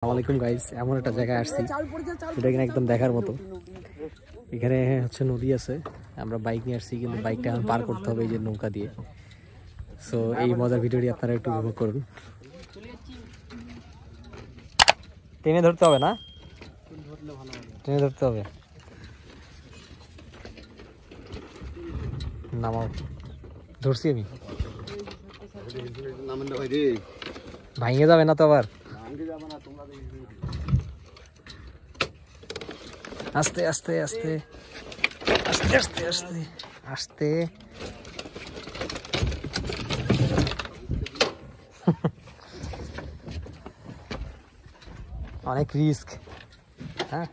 আসসালামাইকুম গাইস, এমন একটা জায়গায় আসছি যেটা কিনা একদম দেখার মতো। এখানে হচ্ছে নদী আছে, আমরা বাইক নিয়ে আসছি, কিন্তু বাইকটা এখন পার করতে হবে এই যে নৌকা দিয়ে। সো এই মজার ভিডিওটি আপনারা একটু উপভোগ করুন। টেনে ধরতে হবে না, টেনে ধরতে হবে। নামাও, ধরছি আমি। ভাঙে যাবে না তো আবার? আস্তে আস্তে আস্তে আস্তে আস্তে আস্তে আস্তে। অনেক রিস্ক। হ্যাঁ,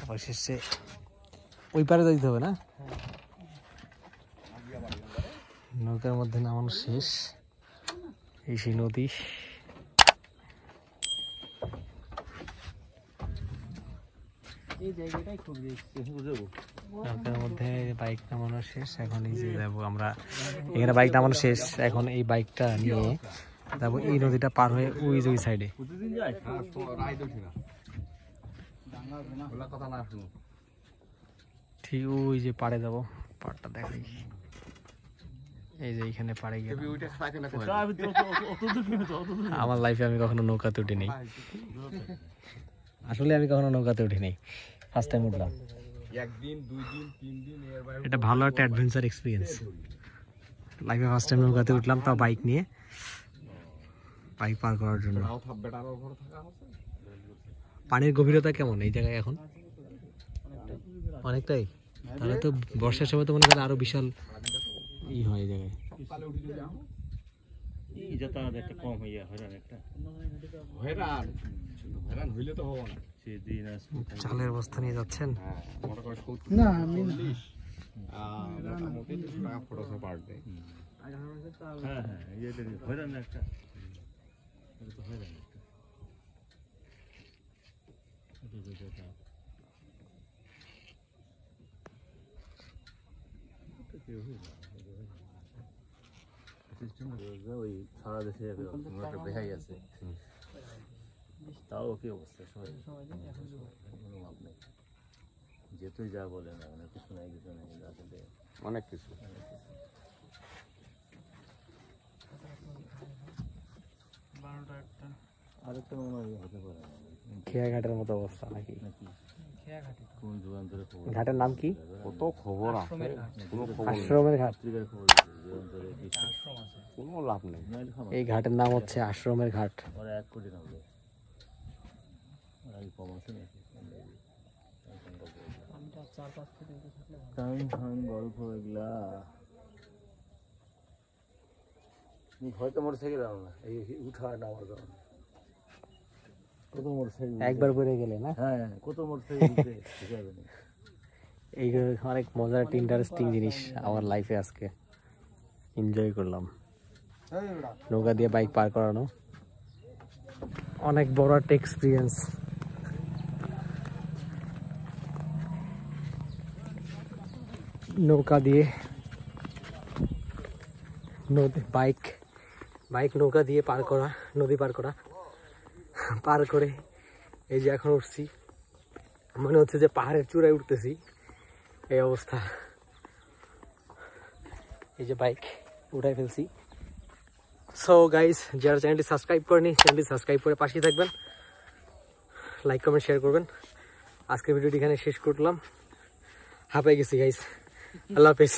অবশেষে ওই পারে যাইতে হবে না? নৌকার মধ্যে নামানো শেষ। এই সেই নদী। নৌকার মধ্যে বাইক নামানো শেষ। এখন এই যে যাবো আমরা, এখানে বাইক নামানো শেষ। এখন এই বাইকটা নিয়ে যাবো এই নদীটা পার হয়ে ওই যে ওই সাইডে। ঠিক ওই যে পাড়ে যাবো, পাড়টা দেখাই। এই যে এইখানে পাড়ে গিয়ে আমার লাইফে আমি কখনো নৌকাতে উঠি নেই। আসলে আমি কখনো নৌকাতে উঠি নেই, ফার্স্ট টাইম উঠলাম। এটা ভালো একটা অ্যাডভেঞ্চার এক্সপিরিয়েন্স। লাইফে ফার্স্ট টাইম নৌকাতে উঠলাম, তাও বাইক নিয়ে, বাইক পার করার জন্য। পানির গভীরতা কেমন এই জায়গায় এখন? অনেকটাই। তাহলে তো বর্ষার সময় তো মনে করেন আরো বিশাল ই হয় এই জায়গায়। চালের বস্তা নিয়ে যাচ্ছেন? না আমি ওই সারা দেশে বেহাই আছে, তাও কি অবস্থা? কোনো লাভ নেই, যেতুই যা বলে না, অনেক কিছু নাই, কিছু নেই, অনেক কিছু। আরেকটা মনে হয় হতে পারে খেয়াঘাটের মতো অবস্থা নাকি? কোন যুগান্তরে খবর, ঘাটের নাম কি? কত খবর আছে, আশ্রমের ঘাট। কোনো লাভ নেই। এই ঘাটের নাম হচ্ছে আশ্রমের ঘাট। ওরা 1 কোটি টাকা গল্প এগুলা হয়তো মোটরসাইকেল না, এই উঠা নামার কারণে কত মোটরসাইকেল একবার পরে গেলে না? হ্যাঁ, কত মোটরসাইকেল। এই অনেক মজার একটা ইন্টারেস্টিং জিনিস আমার লাইফে আজকে এনজয় করলাম। নৌকা দিয়ে বাইক পার করানো অনেক বড় একটা এক্সপিরিয়েন্স। নৌকা দিয়ে নদী, বাইক নৌকা দিয়ে পার করা, নদী পার করা, পার করে এই যে এখন উঠছি, মনে হচ্ছে যে পাহাড়ের চূড়ায় উঠতেছি, এই অবস্থা। এই যে বাইক উঠাই ফেলছি। সো গাইস, যারা চ্যানেলটি সাবস্ক্রাইব করেনি, চ্যানেলটি সাবস্ক্রাইব করে পাশেই থাকবেন, লাইক কমেন্ট শেয়ার করবেন। আজকের ভিডিওটি এখানে শেষ করলাম। হাঁপাই গেছি গাইস, আল্লাহ হাফেজ।